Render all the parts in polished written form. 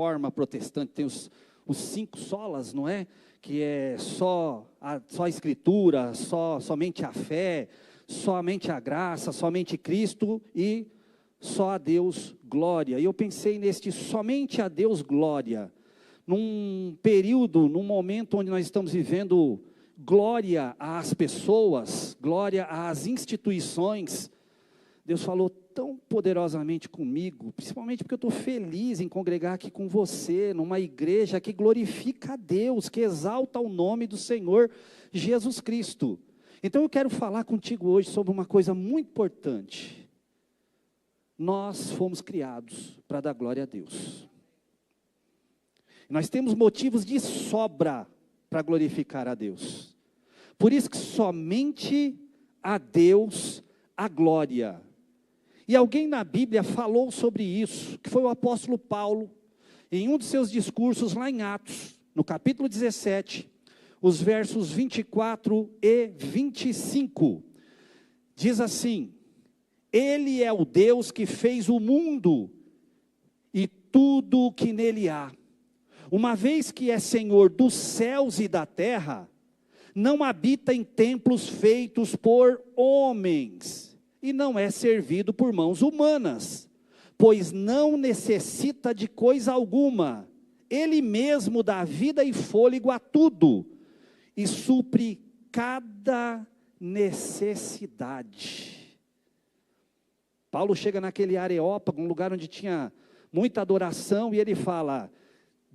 reforma protestante tem os 5 solas, não é? Que é só a Escritura, somente a fé, somente a graça, somente Cristo e só a Deus glória. E eu pensei neste somente a Deus glória, num período, num momento onde nós estamos vivendo glória às pessoas, glória às instituições. Deus falou tão poderosamente comigo, principalmente porque eu estou feliz em congregar aqui com você, numa igreja que glorifica a Deus, que exalta o nome do Senhor Jesus Cristo. Então eu quero falar contigo hoje sobre uma coisa muito importante. Nós fomos criados para dar glória a Deus. Nós temos motivos de sobra para glorificar a Deus. Por isso que somente a Deus a glória. E alguém na Bíblia falou sobre isso, que foi o apóstolo Paulo, em um de seus discursos lá em Atos, no capítulo 17, os versos 24 e 25. Diz assim: Ele é o Deus que fez o mundo e tudo o que nele há. Uma vez que é Senhor dos céus e da terra, não habita em templos feitos por homens, e não é servido por mãos humanas, pois não necessita de coisa alguma. Ele mesmo dá vida e fôlego a tudo, e supre cada necessidade. Paulo chega naquele Areópago, um lugar onde tinha muita adoração, e ele fala: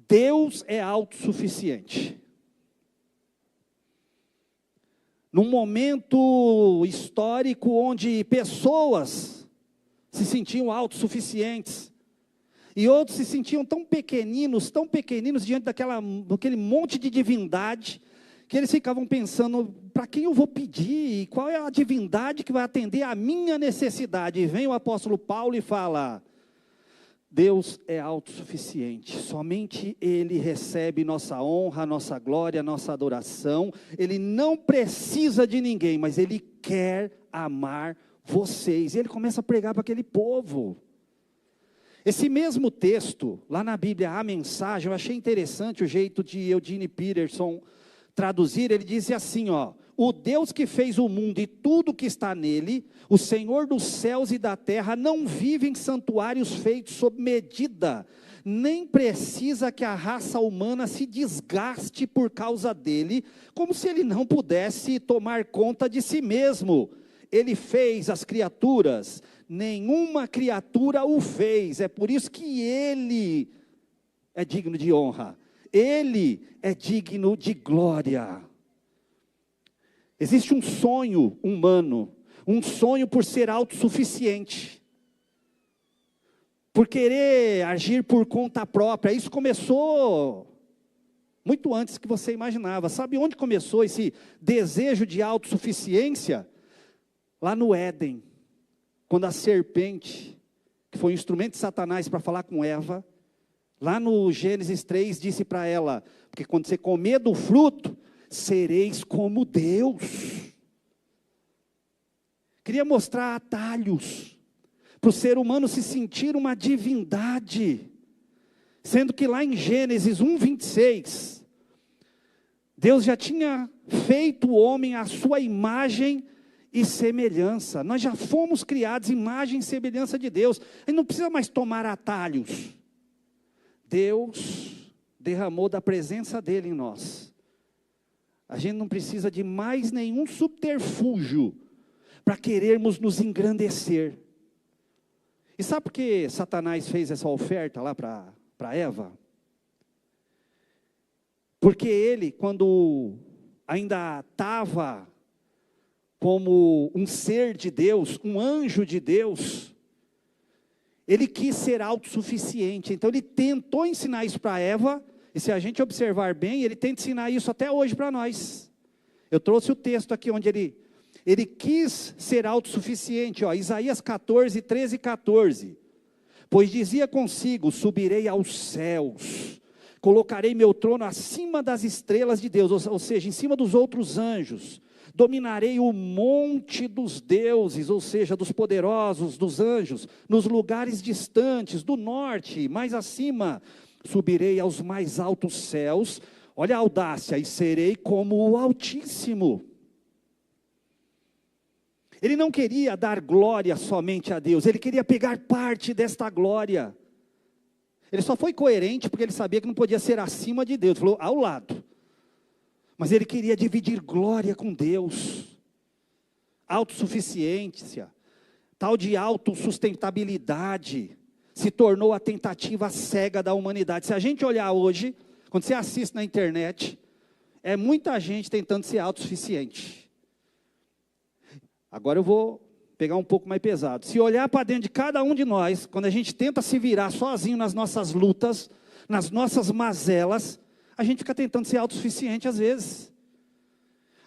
Deus é autossuficiente. Num momento histórico onde pessoas se sentiam autossuficientes, e outros se sentiam tão pequeninos diante daquele monte de divindade, que eles ficavam pensando: para quem eu vou pedir? Qual é a divindade que vai atender a minha necessidade? E vem o apóstolo Paulo e fala: Deus é autossuficiente, somente Ele recebe nossa honra, nossa glória, nossa adoração. Ele não precisa de ninguém, mas Ele quer amar vocês. E ele começa a pregar para aquele povo. Esse mesmo texto, lá na Bíblia, a mensagem, eu achei interessante o jeito de Eugene Peterson traduzir. Ele diz assim, ó: o Deus que fez o mundo e tudo que está nele, o Senhor dos céus e da terra, não vive em santuários feitos sob medida, nem precisa que a raça humana se desgaste por causa dele, como se ele não pudesse tomar conta de si mesmo. Ele fez as criaturas, nenhuma criatura o fez, é por isso que ele é digno de honra, ele é digno de glória. Existe um sonho humano, um sonho por ser autossuficiente, por querer agir por conta própria. Isso começou muito antes que você imaginava. Sabe onde começou esse desejo de autossuficiência? Lá no Éden, quando a serpente, que foi um instrumento de Satanás para falar com Eva, lá no Gênesis 3, disse para ela: porque quando você comer do fruto, sereis como Deus. Queria mostrar atalhos para o ser humano se sentir uma divindade, sendo que lá em Gênesis 1:26, Deus já tinha feito o homem à sua imagem e semelhança. Nós já fomos criados imagem e semelhança de Deus. A gente não precisa mais tomar atalhos. Deus derramou da presença dele em nós. A gente não precisa de mais nenhum subterfúgio para querermos nos engrandecer. E sabe por que Satanás fez essa oferta lá para Eva? Porque ele, quando ainda estava como um ser de Deus, um anjo de Deus, ele quis ser autossuficiente. Então ele tentou ensinar isso para Eva. E se a gente observar bem, ele tenta ensinar isso até hoje para nós. Eu trouxe o texto aqui onde ele quis ser autossuficiente, ó, Isaías 14, 13 e 14. Pois dizia consigo: subirei aos céus, colocarei meu trono acima das estrelas de Deus, ou seja, em cima dos outros anjos. Dominarei o monte dos deuses, ou seja, dos poderosos, dos anjos, nos lugares distantes, do norte, mais acima. subirei aos mais altos céus, olha a audácia, e serei como o Altíssimo. Ele não queria dar glória somente a Deus, ele queria pegar parte desta glória. Ele só foi coerente porque ele sabia que não podia ser acima de Deus, ele falou ao lado. Mas ele queria dividir glória com Deus. Autossuficiência, tal de autossustentabilidade, se tornou a tentativa cega da humanidade. Se a gente olhar hoje, quando você assiste na internet, é muita gente tentando ser autossuficiente. Agora eu vou pegar um pouco mais pesado. Se olhar para dentro de cada um de nós, quando a gente tenta se virar sozinho nas nossas lutas, nas nossas mazelas, a gente fica tentando ser autossuficiente às vezes.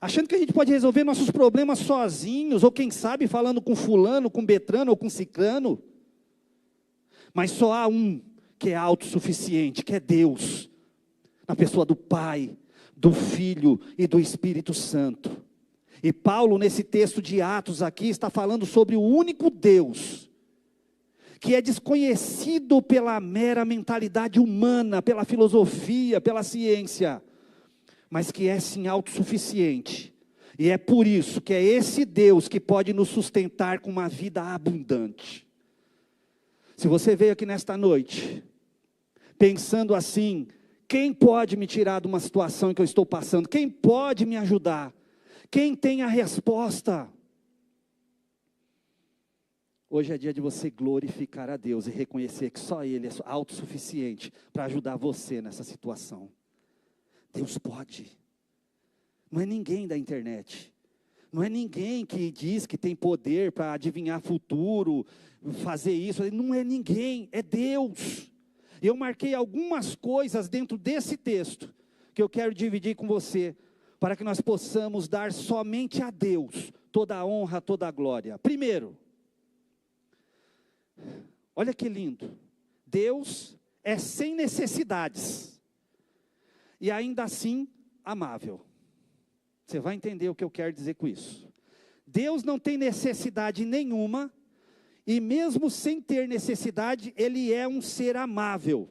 Achando que a gente pode resolver nossos problemas sozinhos, ou quem sabe falando com fulano, com Betrano ou com Ciclano. Mas só há um que é autossuficiente, que é Deus, na pessoa do Pai, do Filho e do Espírito Santo. E Paulo, nesse texto de Atos aqui, está falando sobre o único Deus, que é desconhecido pela mera mentalidade humana, pela filosofia, pela ciência, mas que é sim autossuficiente. E é por isso que é esse Deus que pode nos sustentar com uma vida abundante. Se você veio aqui nesta noite, pensando assim, quem pode me tirar de uma situação que eu estou passando? Quem pode me ajudar? Quem tem a resposta? Hoje é dia de você glorificar a Deus e reconhecer que só Ele é autossuficiente para ajudar você nessa situação. Deus pode. Não é ninguém da internet. Não é ninguém que diz que tem poder para adivinhar futuro, fazer isso. Não é ninguém, é Deus. Eu marquei algumas coisas dentro desse texto que eu quero dividir com você, para que nós possamos dar somente a Deus toda a honra, toda a glória. Primeiro, olha que lindo, Deus é sem necessidades, e ainda assim amável. Você vai entender o que eu quero dizer com isso. Deus não tem necessidade nenhuma, e mesmo sem ter necessidade, Ele é um ser amável.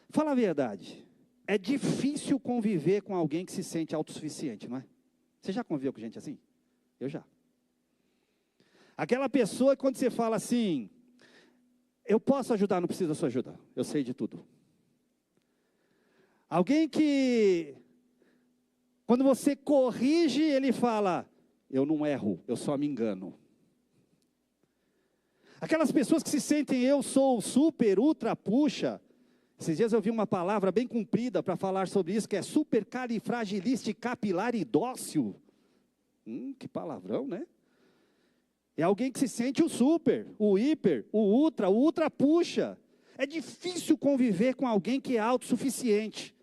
Fala a verdade. É difícil conviver com alguém que se sente autossuficiente, não é? Você já conviveu com gente assim? Eu já. Aquela pessoa que quando você fala assim, eu posso ajudar, não preciso da sua ajuda, eu sei de tudo. Alguém que, quando você corrige, ele fala, eu não erro, eu só me engano. Aquelas pessoas que se sentem, eu sou super, ultra, puxa. Esses dias eu vi uma palavra bem comprida para falar sobre isso, que é supercalifragilisticapilaridoso. Que palavrão, né? É alguém que se sente o super, o hiper, o ultra puxa. É difícil conviver com alguém que é autossuficiente.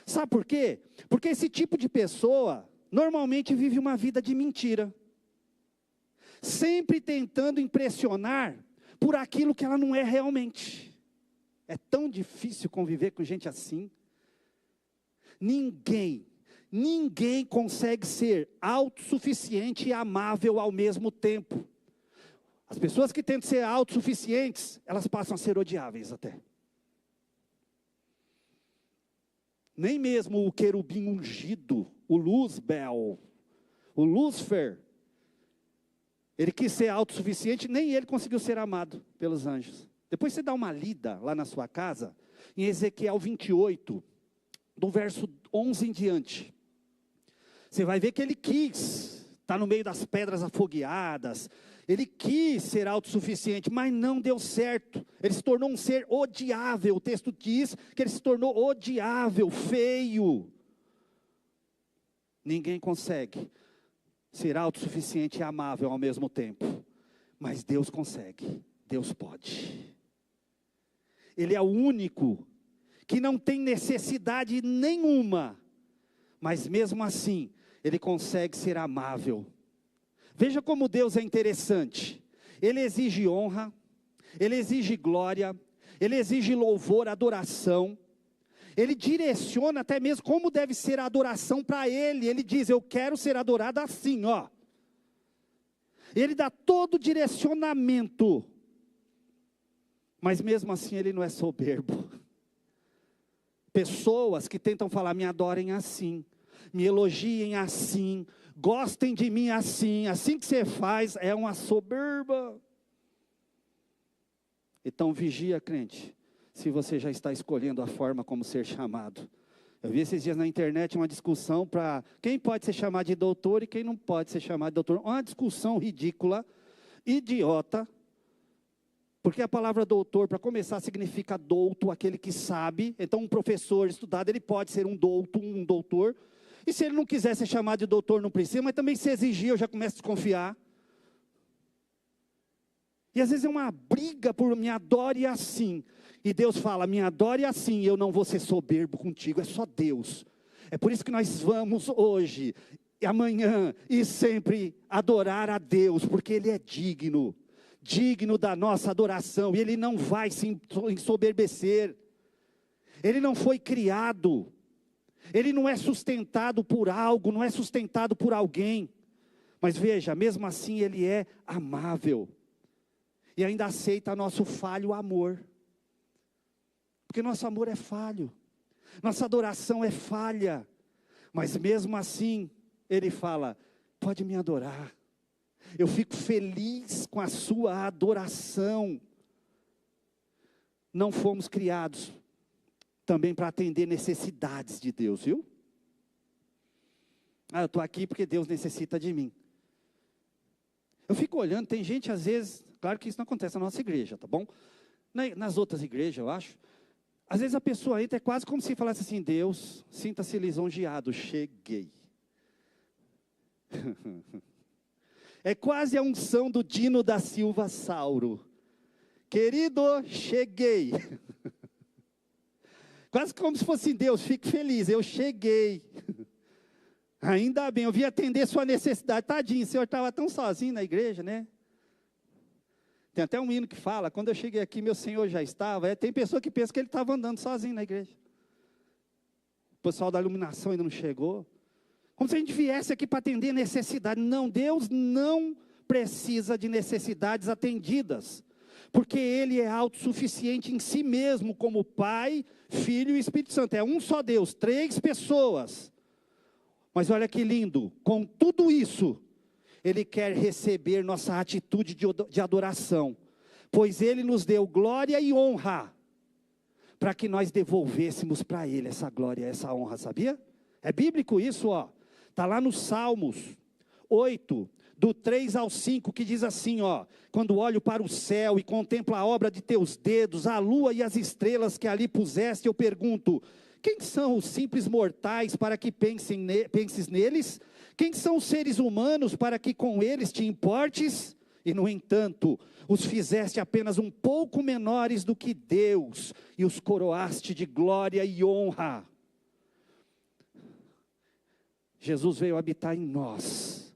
Sabe por quê? Porque esse tipo de pessoa normalmente vive uma vida de mentira. Sempre tentando impressionar por aquilo que ela não é realmente. É tão difícil conviver com gente assim. Ninguém consegue ser autossuficiente e amável ao mesmo tempo. As pessoas que tentam ser autossuficientes, elas passam a ser odiáveis até. Nem mesmo o querubim ungido, o Luzbel, o Lúcifer, ele quis ser autossuficiente, nem ele conseguiu ser amado pelos anjos. Depois você dá uma lida lá na sua casa, em Ezequiel 28, do verso 11 em diante. Você vai ver que ele quis estar no meio das pedras afogueadas, ele quis ser autossuficiente, mas não deu certo. Ele se tornou um ser odiável, o texto diz que ele se tornou odiável, feio. Ninguém consegue ser autossuficiente e amável ao mesmo tempo, mas Deus consegue, Deus pode. Ele é o único que não tem necessidade nenhuma, mas mesmo assim, ele consegue ser amável. Veja como Deus é interessante. Ele exige honra, ele exige glória, ele exige louvor, adoração. Ele direciona até mesmo como deve ser a adoração para ele. Ele diz, eu quero ser adorado assim, ó. Ele dá todo o direcionamento. Mas mesmo assim ele não é soberbo. Pessoas que tentam falar, me adorem assim, me elogiem assim, gostem de mim assim, assim que você faz, é uma soberba. Então vigia, crente, se você já está escolhendo a forma como ser chamado. Eu vi esses dias na internet uma discussão para quem pode ser chamado de doutor e quem não pode ser chamado de doutor. Uma discussão ridícula, idiota, porque a palavra doutor, para começar, significa douto, aquele que sabe. Então um professor estudado, ele pode ser um doutor. E se ele não quiser ser chamado de doutor, não precisa, mas também se exigir, eu já começo a desconfiar. E às vezes é uma briga por me adore assim. E Deus fala, me adore assim, eu não vou ser soberbo contigo, é só Deus. É por isso que nós vamos hoje, amanhã e sempre adorar a Deus, porque Ele é digno da nossa adoração, e Ele não vai se ensoberbecer. Ele não foi criado, Ele não é sustentado por algo, não é sustentado por alguém. Mas veja, mesmo assim Ele é amável. E ainda aceita nosso falho amor. Porque nosso amor é falho. Nossa adoração é falha. Mas mesmo assim, Ele fala, pode me adorar. Eu fico feliz com a sua adoração. Não fomos criados também para atender necessidades de Deus, viu? Eu estou aqui porque Deus necessita de mim. Eu fico olhando, tem gente às vezes, claro que isso não acontece na nossa igreja, tá bom? Nas outras igrejas, eu acho. Às vezes a pessoa entra, é quase como se falasse assim, Deus, sinta-se lisonjeado, cheguei. É quase a unção do Dino da Silva Sauro. Querido, cheguei. Quase como se fosse Deus, fique feliz, eu cheguei. Ainda bem, eu vim atender sua necessidade. Tadinho, o senhor estava tão sozinho na igreja, né? Tem até um hino que fala, quando eu cheguei aqui, meu Senhor já estava. Tem pessoa que pensa que ele estava andando sozinho na igreja. O pessoal da iluminação ainda não chegou. Como se a gente viesse aqui para atender necessidade. Não, Deus não precisa de necessidades atendidas. Porque Ele é autossuficiente em si mesmo, como Pai, Filho e Espírito Santo. É um só Deus, 3 pessoas. Mas olha que lindo, com tudo isso, Ele quer receber nossa atitude de adoração. Pois Ele nos deu glória e honra, para que nós devolvêssemos para Ele essa glória, essa honra, sabia? É bíblico isso, ó. Está lá nos Salmos 8, do 3 ao 5, que diz assim, ó. Quando olho para o céu e contemplo a obra de teus dedos, a lua e as estrelas que ali puseste, eu pergunto, quem são os simples mortais para que penses neles? Quem são os seres humanos para que com eles te importes? E no entanto, os fizeste apenas um pouco menores do que Deus, e os coroaste de glória e honra. Jesus veio habitar em nós,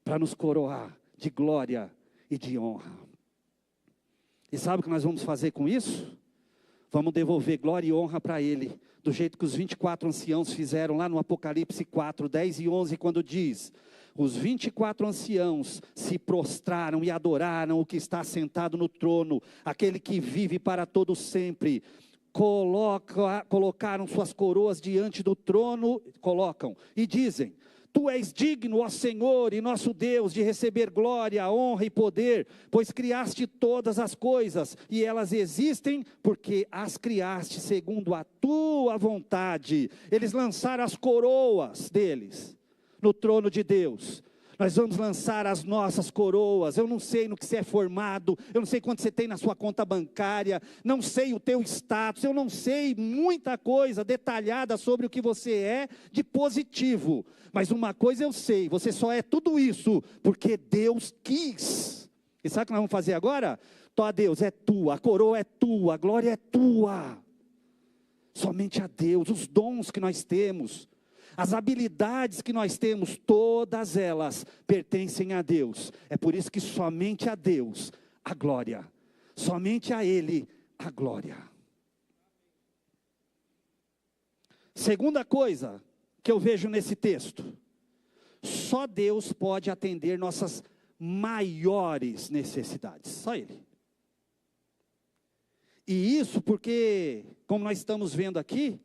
para nos coroar de glória e de honra. E sabe o que nós vamos fazer com isso? Vamos devolver glória e honra para Ele, do jeito que os 24 anciãos fizeram lá no Apocalipse 4, 10 e 11, quando diz, os 24 anciãos se prostraram e adoraram o que está sentado no trono, aquele que vive para todo sempre. Colocaram suas coroas diante do trono, e dizem, Tu és digno, ó Senhor e nosso Deus, de receber glória, honra e poder, pois criaste todas as coisas, e elas existem porque as criaste segundo a tua vontade. Eles lançaram as coroas deles no trono de Deus. Nós vamos lançar as nossas coroas. Eu não sei no que você é formado, eu não sei quanto você tem na sua conta bancária, não sei o teu status, eu não sei muita coisa detalhada sobre o que você é de positivo. Mas uma coisa eu sei, você só é tudo isso porque Deus quis. E sabe o que nós vamos fazer agora? Tó, Deus, é tua, a coroa é tua, a glória é tua. Somente a Deus, os dons que nós temos, as habilidades que nós temos, todas elas pertencem a Deus. É por isso que somente a Deus a glória, somente a Ele a glória. Segunda coisa que eu vejo nesse texto, só Deus pode atender nossas maiores necessidades, só Ele. E isso porque, como nós estamos vendo aqui,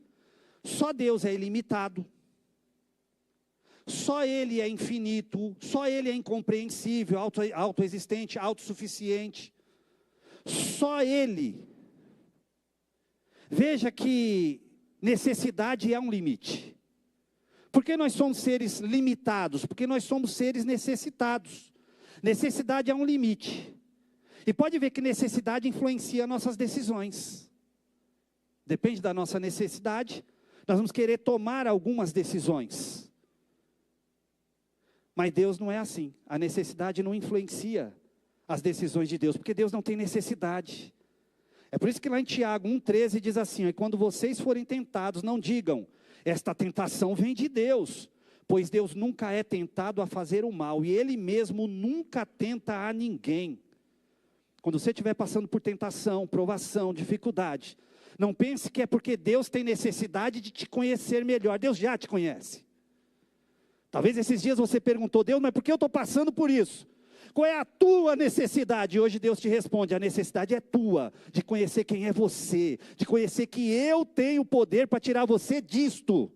Só Deus é ilimitado. Só Ele é infinito, só Ele é incompreensível, autoexistente, autossuficiente. Só Ele. Veja que necessidade é um limite. Porque nós somos seres limitados? Porque nós somos seres necessitados. Necessidade é um limite. E pode ver que necessidade influencia nossas decisões. Depende da nossa necessidade, nós vamos querer tomar algumas decisões. Mas Deus não é assim. A necessidade não influencia as decisões de Deus, porque Deus não tem necessidade. É por isso que lá em Tiago 1,13 diz assim: e quando vocês forem tentados, não digam, esta tentação vem de Deus, pois Deus nunca é tentado a fazer o mal, e Ele mesmo nunca tenta a ninguém. Quando você estiver passando por tentação, provação, dificuldade, não pense que é porque Deus tem necessidade de te conhecer melhor. Deus já te conhece. Talvez esses dias você perguntou: Deus, mas por que eu estou passando por isso? Qual é a tua necessidade? E hoje Deus te responde: a necessidade é tua, de conhecer quem é você, de conhecer que eu tenho poder para tirar você disto.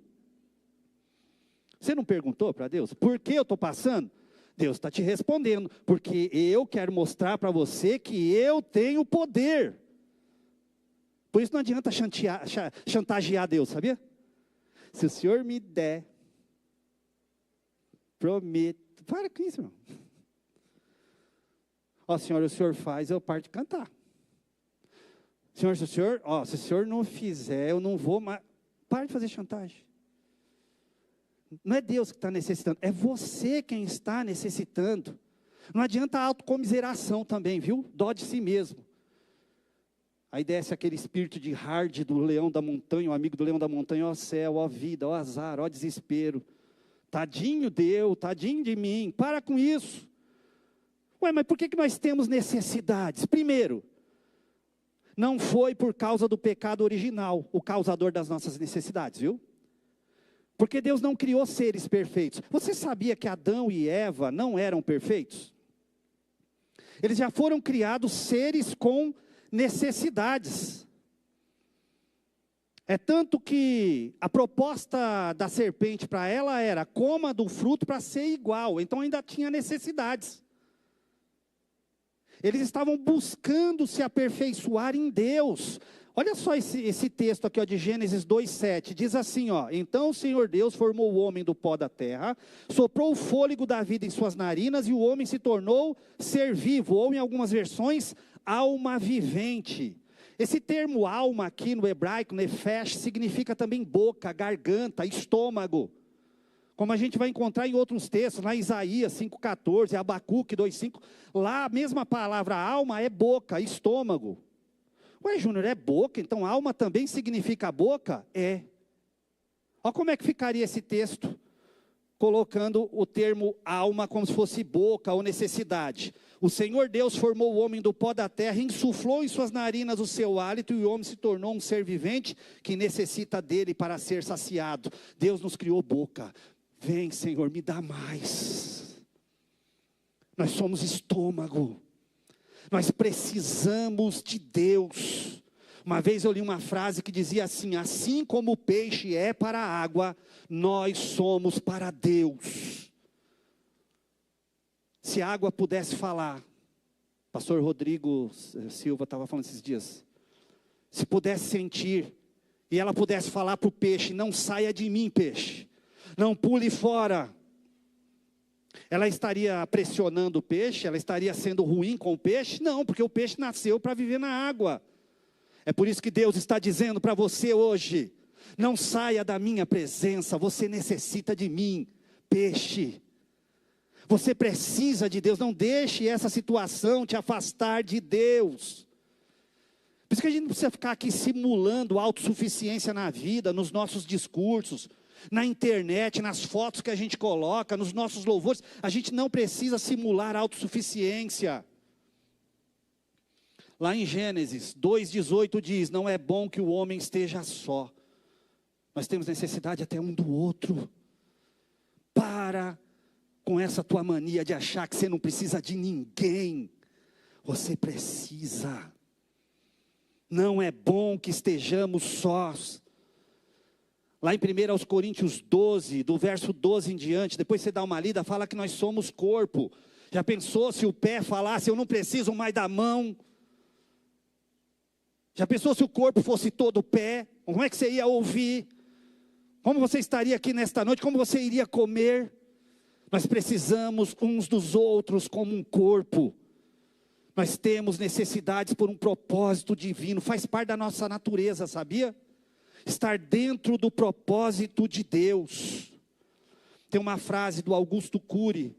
Você não perguntou para Deus, por que eu estou passando? Deus está te respondendo, porque eu quero mostrar para você que eu tenho poder. Por isso não adianta chantagear Deus, sabia? Se o Senhor me der, prometo. Para com isso, irmão. Ó, Senhor, o Senhor faz, eu paro de cantar. Senhor, se o Senhor não fizer, eu não vou mais. Para de fazer chantagem. Não é Deus que está necessitando, é você quem está necessitando. Não adianta a autocomiseração também, viu? Dó de si mesmo. Aí desce aquele espírito de hard do leão da montanha, o amigo do leão da montanha: ó céu, ó vida, ó azar, ó desespero. Tadinho tadinho de mim, para com isso. Ué, mas por que nós temos necessidades? Primeiro, não foi por causa do pecado original, o causador das nossas necessidades, viu? Porque Deus não criou seres perfeitos. Você sabia que Adão e Eva não eram perfeitos? Eles já foram criados seres com necessidades. É tanto que a proposta da serpente para ela era: coma do fruto para ser igual. Então ainda tinha necessidades. Eles estavam buscando se aperfeiçoar em Deus. Olha só esse texto aqui, ó, de Gênesis 2,7. Diz assim, ó: então o Senhor Deus formou o homem do pó da terra, soprou o fôlego da vida em suas narinas, e o homem se tornou ser vivo, ou em algumas versões, alma vivente. Esse termo alma aqui no hebraico, nefesh, significa também boca, garganta, estômago. Como a gente vai encontrar em outros textos, lá em Isaías 5,14, Abacuque 2,5, lá a mesma palavra alma é boca, estômago. Ué, Júnior, é boca, então alma também significa boca? É. Olha como é que ficaria esse texto, colocando o termo alma como se fosse boca ou necessidade. O Senhor Deus formou o homem do pó da terra, insuflou em suas narinas o seu hálito, e o homem se tornou um ser vivente que necessita dele para ser saciado. Deus nos criou boca. Vem, Senhor, me dá mais. Nós somos estômago. Nós precisamos de Deus. Uma vez eu li uma frase que dizia assim: assim como o peixe é para a água, nós somos para Deus. Se a água pudesse falar, pastor Rodrigo Silva estava falando esses dias, se pudesse sentir, e ela pudesse falar para o peixe: não saia de mim, peixe, não pule fora. Ela estaria pressionando o peixe? Ela estaria sendo ruim com o peixe? Não, porque o peixe nasceu para viver na água. É por isso que Deus está dizendo para você hoje: não saia da minha presença, você necessita de mim, peixe. Você precisa de Deus, não deixe essa situação te afastar de Deus. Por isso que a gente não precisa ficar aqui simulando autossuficiência na vida, nos nossos discursos, na internet, nas fotos que a gente coloca, nos nossos louvores. A gente não precisa simular autossuficiência. Lá em Gênesis 2,18 diz: não é bom que o homem esteja só. Nós temos necessidade até um do outro. Para com essa tua mania de achar que você não precisa de ninguém. Você precisa. Não é bom que estejamos sós. Lá em 1 Coríntios 12, do verso 12 em diante, depois você dá uma lida, fala que nós somos corpo. Já pensou se o pé falasse, eu não preciso mais da mão? Já pensou se o corpo fosse todo o pé? Como é que você ia ouvir? Como você estaria aqui nesta noite? Como você iria comer? Nós precisamos uns dos outros como um corpo. Nós temos necessidades por um propósito divino. Faz parte da nossa natureza, sabia? Estar dentro do propósito de Deus. Tem uma frase do Augusto Cury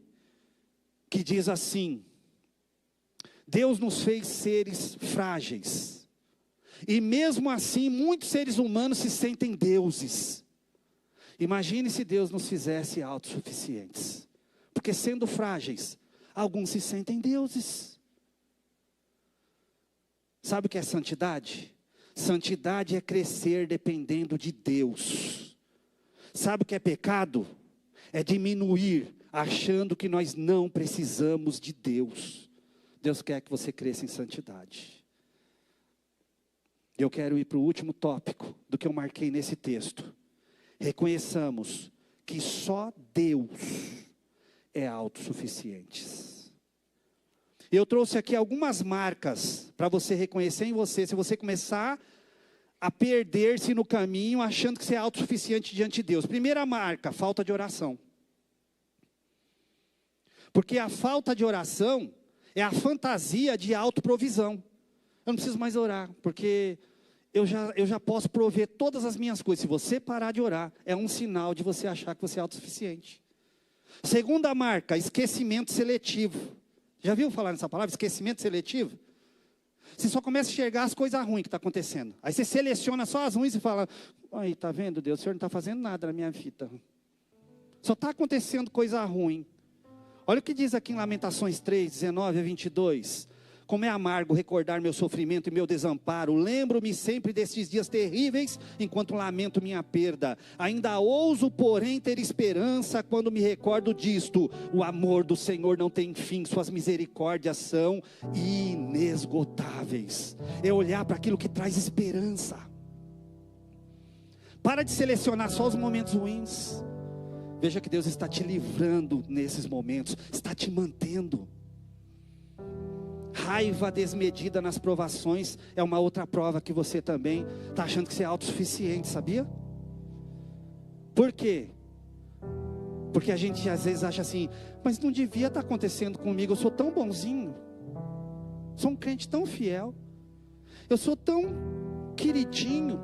que diz assim: Deus nos fez seres frágeis, e mesmo assim muitos seres humanos se sentem deuses. Imagine se Deus nos fizesse autossuficientes, porque sendo frágeis, alguns se sentem deuses. Sabe o que é santidade? Santidade é crescer dependendo de Deus. Sabe o que é pecado? É diminuir, achando que nós não precisamos de Deus. Deus quer que você cresça em santidade. Eu quero ir para o último tópico do que eu marquei nesse texto. Reconheçamos que só Deus é autossuficiente. Eu trouxe aqui algumas marcas para você reconhecer em você, se você começar a perder-se no caminho, achando que você é autossuficiente diante de Deus. Primeira marca, falta de oração. Porque a falta de oração é a fantasia de autoprovisão. Eu não preciso mais orar, porque eu já posso prover todas as minhas coisas. Se você parar de orar, é um sinal de você achar que você é autossuficiente. Segunda marca, esquecimento seletivo. Já viu falar nessa palavra, esquecimento seletivo? Você só começa a enxergar as coisas ruins que estão acontecendo. Aí você seleciona só as ruins e fala: aí, tá vendo, Deus, o Senhor não está fazendo nada na minha vida. Só está acontecendo coisa ruim. Olha o que diz aqui em Lamentações 3, 19 a 22. Como é amargo recordar meu sofrimento e meu desamparo. Lembro-me sempre destes dias terríveis, enquanto lamento minha perda. Ainda ouso, porém, ter esperança quando me recordo disto. O amor do Senhor não tem fim, suas misericórdias são inesgotáveis. É olhar para aquilo que traz esperança. Para de selecionar só os momentos ruins. Veja que Deus está te livrando nesses momentos, está te mantendo. Raiva desmedida nas provações é uma outra prova que você também está achando que você é autossuficiente, sabia? Por quê? Porque a gente às vezes acha assim: mas não devia estar acontecendo comigo, eu sou tão bonzinho, sou um crente tão fiel, eu sou tão queridinho.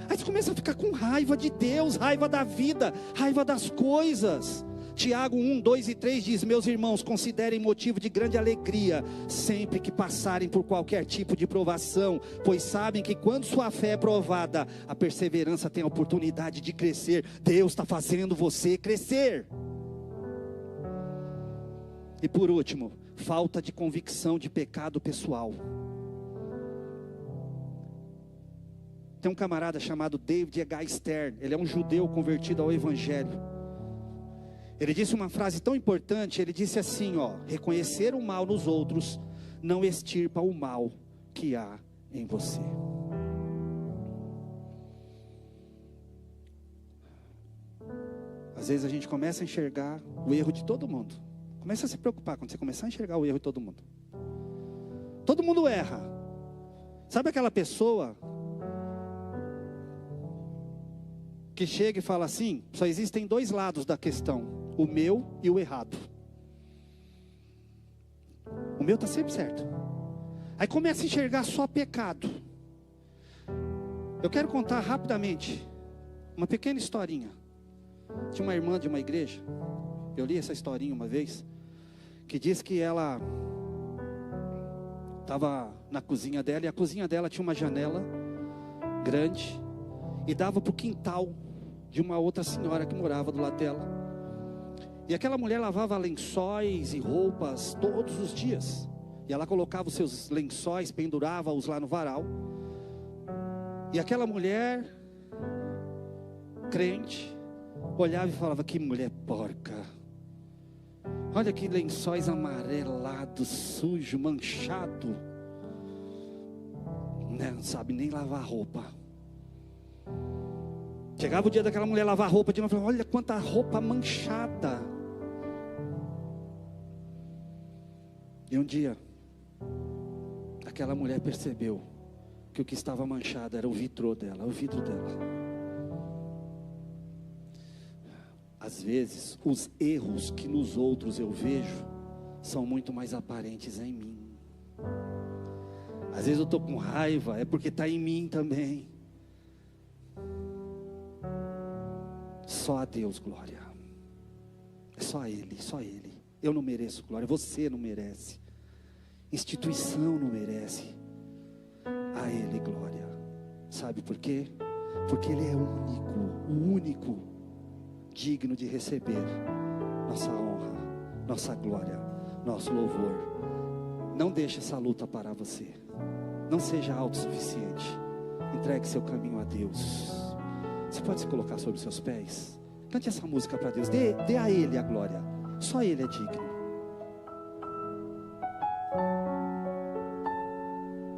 Aí você começa a ficar com raiva de Deus, raiva da vida, raiva das coisas. Tiago 1, 2 e 3 diz: meus irmãos, considerem motivo de grande alegria sempre que passarem por qualquer tipo de provação, pois sabem que quando sua fé é provada, a perseverança tem a oportunidade de crescer. Deus está fazendo você crescer. E por último, falta de convicção de pecado pessoal. Tem um camarada chamado David H. Stern, ele é um judeu convertido ao Evangelho. Ele disse uma frase tão importante, ele disse assim, reconhecer o mal nos outros não extirpa o mal que há em você. Às vezes a gente começa a enxergar o erro de todo mundo. Começa a se preocupar quando você começar a enxergar o erro de todo mundo. Todo mundo erra. Sabe aquela pessoa que chega e fala assim: só existem dois lados da questão, o meu e o errado. O meu está sempre certo. Aí começa a enxergar só pecado. Eu quero contar rapidamente uma pequena historinha. Tinha uma irmã de uma igreja, eu li essa historinha uma vez, que diz que ela estava na cozinha dela, e a cozinha dela tinha uma janela grande e dava para o quintal de uma outra senhora que morava do lado dela. E aquela mulher lavava lençóis e roupas todos os dias. E ela colocava os seus lençóis, pendurava-os lá no varal. E aquela mulher, crente, olhava e falava: que mulher porca. Olha que lençóis amarelados, sujo, manchado. Não sabe nem lavar roupa. Chegava o dia daquela mulher lavar a roupa de novo, olha quanta roupa manchada. E um dia, aquela mulher percebeu que o que estava manchado era o vidro dela. Às vezes, os erros que nos outros eu vejo, são muito mais aparentes em mim. Às vezes eu estou com raiva, é porque está em mim também. Só a Deus glória. É só Ele, só Ele. Eu não mereço glória, você não merece. Instituição não merece. A Ele glória. Sabe por quê? Porque Ele é o único digno de receber nossa honra, nossa glória, nosso louvor. Não deixe essa luta parar você. Não seja autossuficiente. Entregue seu caminho a Deus. Você pode se colocar sobre os seus pés? Cante essa música para Deus. Dê a Ele a glória. Só Ele é digno.